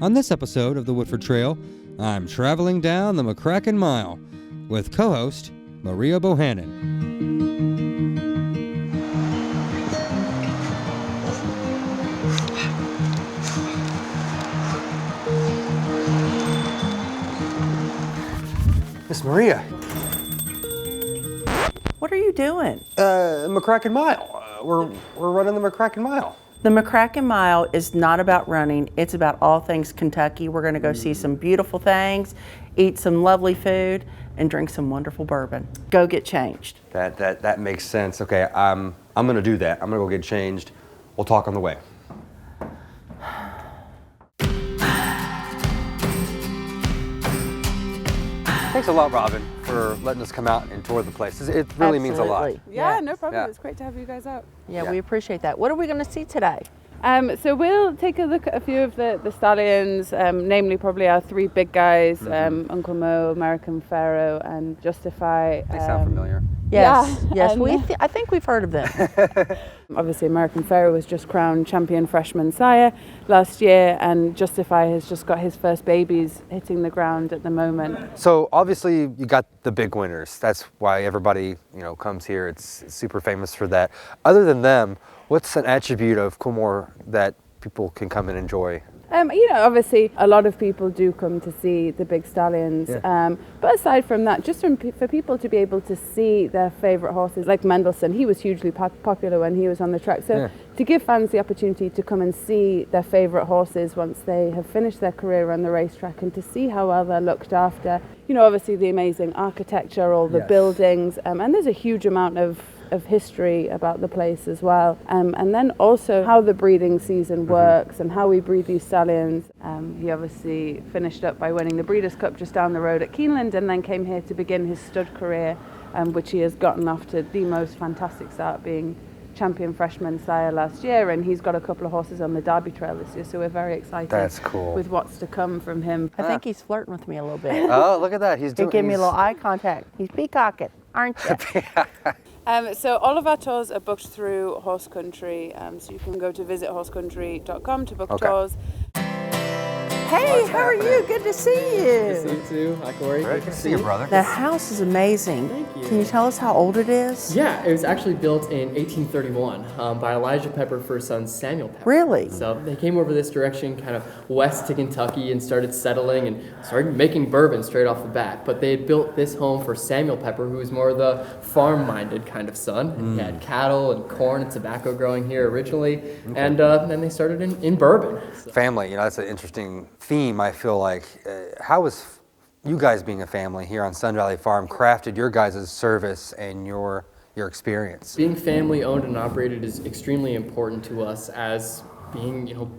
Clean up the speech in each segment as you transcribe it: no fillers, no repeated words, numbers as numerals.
On this episode of the Woodford Trail, I'm traveling down the McCracken Mile with co-host Maria Bohannon. Miss Maria. What are you doing? McCracken Mile. We're running the McCracken Mile. The McCracken Mile is not about running, it's about all things Kentucky. We're gonna go see some beautiful things, eat some lovely food, and drink some wonderful bourbon. Go get changed. That makes sense. Okay, I'm gonna do that. I'm gonna go get changed. We'll talk on the way. Thanks a lot, Robin, for letting us come out and tour the place. It really means a lot. Yeah, no problem. Yeah. It's great to have you guys out. Yeah, we appreciate that. What are we gonna see today? So we'll take a look at a few of the stallions, namely probably our three big guys, Uncle Mo, American Pharaoh, and Justify. They sound familiar. Yes, Yeah, yes. I think we've heard of them. Obviously, American Pharaoh was just crowned champion freshman sire last year, and Justify has just got his first babies hitting the ground at the moment. So obviously you got the big winners. That's why everybody comes here. It's super famous for that. Other than them, what's an attribute of Coolmore that people can come and enjoy? Obviously a lot of people do come to see the big stallions. Yeah. But aside from that, just for people to be able to see their favorite horses, like Mendelssohn, he was hugely popular when he was on the track. So to give fans the opportunity to come and see their favorite horses once they have finished their career on the racetrack, and to see how well they're looked after. Obviously the amazing architecture, all the buildings, and there's a huge amount of history about the place as well, and then also how the breeding season works and how we breed these stallions. He obviously finished up by winning the Breeders' Cup just down the road at Keeneland, and then came here to begin his stud career, which he has gotten off to the most fantastic start, being champion freshman sire last year, and he's got a couple of horses on the Derby Trail this year, so we're very excited. That's cool. With what's to come from him. I think he's flirting with me a little bit. Oh, look at that. He Give me a little eye contact. He's peacocking, aren't you? So all of our tours are booked through Horse Country, so you can go to visithorseCountry.com to book tours. Hey, how are you? Good to see you. Good to see you too. Hi, Cory. Great to see you, brother. The house is amazing. Thank you. Can you tell us how old it is? Yeah, it was actually built in 1831 by Elijah Pepper for his son Samuel Pepper. Really? So they came over this direction, kind of west to Kentucky, and started settling and started making bourbon straight off the bat. But they had built this home for Samuel Pepper, who was more the farm-minded kind of son. He had cattle and corn and tobacco growing here originally, and then they started in bourbon. So. Family, that's an interesting theme, I feel like. How was you guys being a family here on Sun Valley Farm crafted your guys' service and your experience? Being family owned and operated is extremely important to us, as being,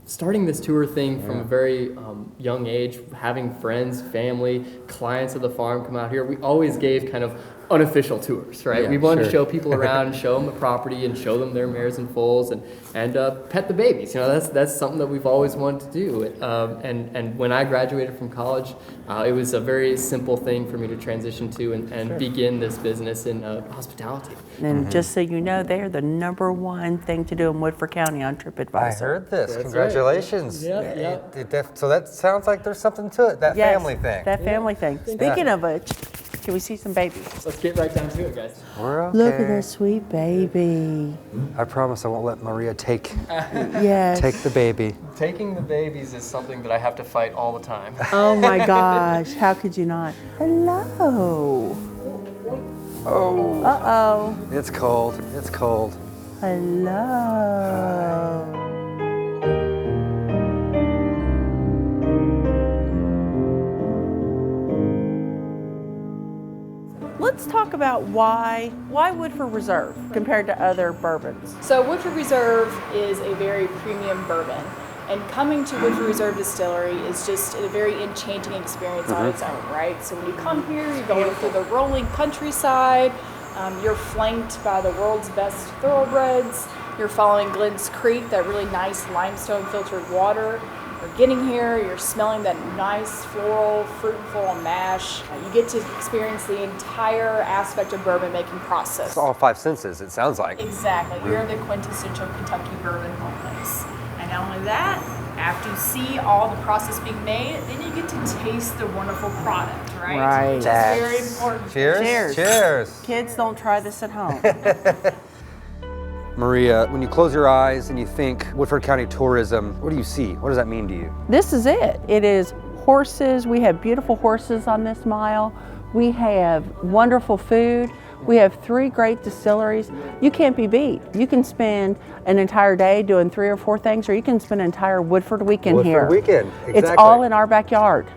starting this tour thing from a very young age, having friends, family, clients of the farm come out here. We always gave kind of unofficial tours, right? Yeah, we wanted to show people around and show them the property and show them their mares and foals and pet the babies. That's something that we've always wanted to do. And when I graduated from college, it was a very simple thing for me to transition to and begin this business in hospitality. And just so you know, they're the #1 thing to do in Woodford County on TripAdvisor. I heard this. That's Congratulations. Right. Yeah. So that sounds like there's something to it, that family thing. That family thing. Speaking of which, can we see some babies? Let's get right down to it, guys. We're okay. Look at that sweet baby. I promise I won't let Maria take Yes. the baby. Taking the babies is something that I have to fight all the time. Oh my gosh, how could you not? Hello. Oh. Uh-oh. It's cold. It's cold. Hello. Let's talk about why Woodford Reserve compared to other bourbons. So Woodford Reserve is a very premium bourbon, and coming to Woodford Reserve Distillery is just a very enchanting experience on its own, right? So when you come here, you're going through the rolling countryside, you're flanked by the world's best thoroughbreds, you're following Glenn's Creek, that really nice limestone filtered water. You're getting here, you're smelling that nice floral, fruitful mash. You get to experience the entire aspect of bourbon making process. It's all 5 senses, it sounds like. Exactly. We're the quintessential Kentucky bourbon homeplace. And not only that, after you see all the process being made, then you get to taste the wonderful product, right? Right. Which is very important. Cheers. Cheers. Cheers. Kids, don't try this at home. Maria, when you close your eyes and you think Woodford County tourism, what do you see? What does that mean to you? This is it. It is horses. We have beautiful horses on this mile. We have wonderful food. We have 3 great distilleries. You can't be beat. You can spend an entire day doing 3 or 4 things, or you can spend an entire Woodford weekend here. Woodford weekend, exactly. It's all in our backyard,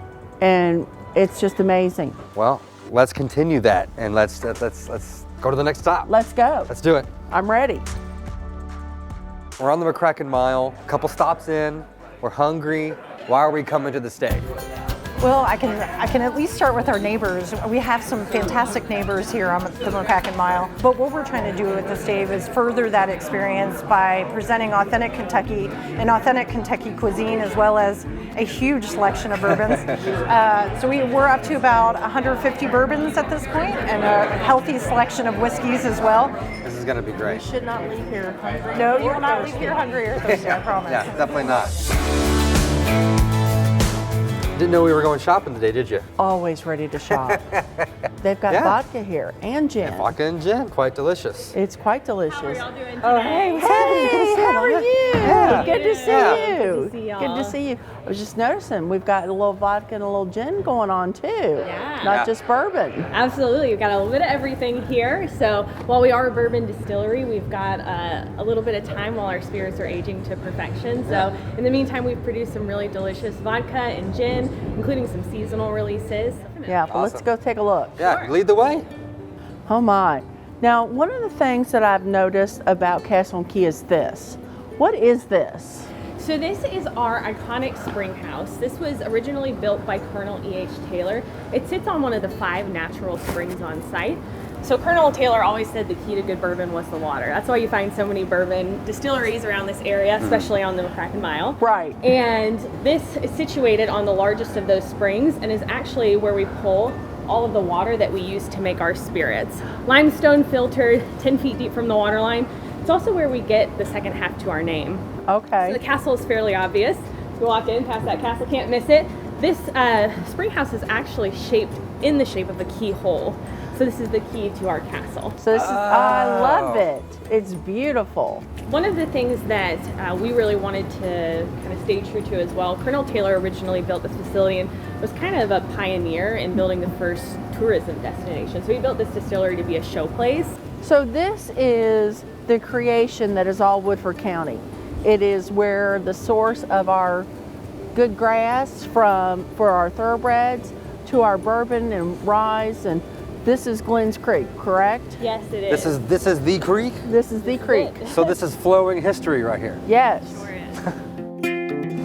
and it's just amazing. Well, let's continue that, and let's go to the next stop. Let's go. Let's do it. I'm ready. We're on the McCracken Mile, a couple stops in, we're hungry. Why are we coming to the Stave? Well, I can at least start with our neighbors. We have some fantastic neighbors here on the McCracken Mile. But what we're trying to do with the Stave is further that experience by presenting authentic Kentucky and authentic Kentucky cuisine, as well as a huge selection of bourbons. So we're up to about 150 bourbons at this point, and a healthy selection of whiskeys as well. This is gonna be great. You should not leave here hungry. No, you will not leave here hungry or thirsty, I promise. Yeah, definitely not. Didn't know we were going shopping today, did you? Always ready to shop. They've got Yeah. vodka here and gin. Vodka and gin, quite delicious. It's quite delicious. doing Oh, hey, what's happening? Good to see you. How are you? Yeah. Good to see Yeah. you. Good to see y'all. Good to see you. I was just noticing we've got a little vodka and a little gin going on too. Yeah. Not Yeah. just bourbon. Absolutely, we've got a little bit of everything here. So while we are a bourbon distillery, we've got a little bit of time while our spirits are aging to perfection. So in the meantime, we've produced some really delicious vodka and gin, including some seasonal releases. Yeah, but let's Awesome. go take a look. Yeah, lead the way. Oh my. Now, one of the things that I've noticed about Castle and Key is this. What is this? So this is our iconic spring house. This was originally built by Colonel E.H. Taylor. It sits on one of the 5 natural springs on site. So Colonel Taylor always said the key to good bourbon was the water. That's why you find so many bourbon distilleries around this area, especially on the McCracken Mile. Right. And this is situated on the largest of those springs and is actually where we pull all of the water that we use to make our spirits. Limestone filtered 10 feet deep from the water line. It's also where we get the second half to our name. Okay. So the castle is fairly obvious. If you walk in past that castle, can't miss it. This spring house is actually shaped in the shape of a keyhole. So this is the key to our castle. So this is, I love it. It's beautiful. One of the things that we really wanted to kind of stay true to as well, Colonel Taylor originally built this facility and was kind of a pioneer in building the first tourism destination. So he built this distillery to be a showplace. So this is the creation that is all Woodford County. It is where the source of our good grass for our thoroughbreds to our bourbon and rye, and this is Glenn's Creek, correct? Yes, it is. This is the creek. This is the creek. So this is flowing history right here. Yes.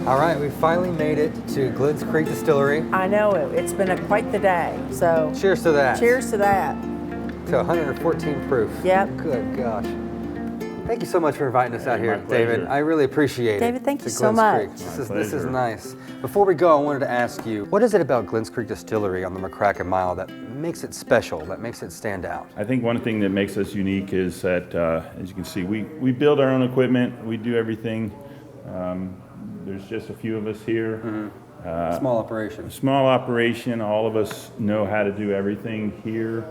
All right, we finally made it to Glenn's Creek Distillery. I know it. It's been quite the day. So Cheers to that. cheers to that. To 114 proof. Yep. Good gosh. Thank you so much for inviting us out here, my pleasure. David. I really appreciate it. David, thank to you so Glenn's much. Creek. My This is pleasure. nice. Before we go, I wanted to ask you, what is it about Glenn's Creek Distillery on the McCracken Mile that makes it special, that makes it stand out? I think one thing that makes us unique is that, as you can see, we build our own equipment. We do everything. There's just a few of us here. Small operation. Small operation. All of us know how to do everything here.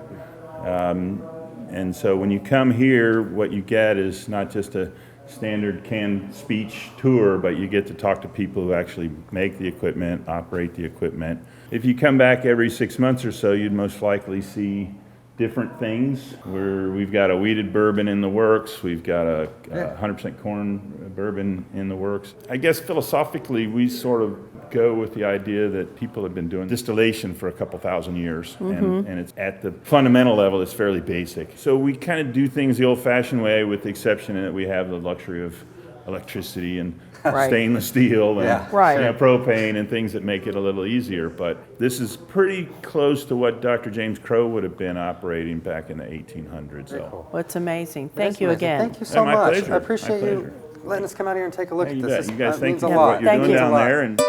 And so when you come here, what you get is not just a standard canned speech tour, but you get to talk to people who actually make the equipment, operate the equipment. If you come back every 6 months or so, you'd most likely see different things. We've got a wheated bourbon in the works. We've got a 100% corn bourbon in the works. I guess philosophically, we sort of go with the idea that people have been doing distillation for a couple thousand years, and it's at the fundamental level, it's fairly basic. So we kind of do things the old-fashioned way, with the exception that we have the luxury of electricity and Right. stainless steel and Yeah. Right. you know, propane and things that make it a little easier. But this is pretty close to what Dr. James Crowe would have been operating back in the 1800s. So. Well, it's amazing. That's Thank you amazing. again. Thank you so my much. pleasure. I appreciate My you pleasure. letting us come out here and take a look Hey, at you this. bet. You guys, That thank means you a for lot. what you're Thank doing you. down there. And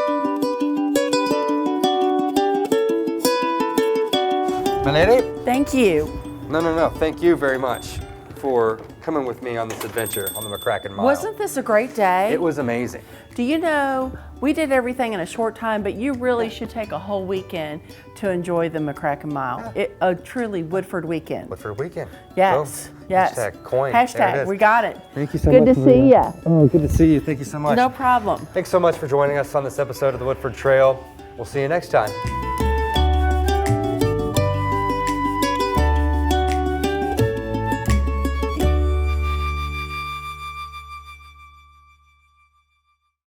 My lady? Thank you. No. Thank you very much for coming with me on this adventure on the McCracken Mile. Wasn't this a great day? It was amazing. Do you know We did everything in a short time, but you really should take a whole weekend to enjoy the McCracken Mile. A truly Woodford weekend. Woodford weekend. Yes, Boom. yes. Hashtag coin. There it Hashtag, is. we got it. Thank you so Good much. to see you. Oh, good to see you. Thank you so much. No problem. Thanks so much for joining us on this episode of the Woodford Trail. We'll see you next time.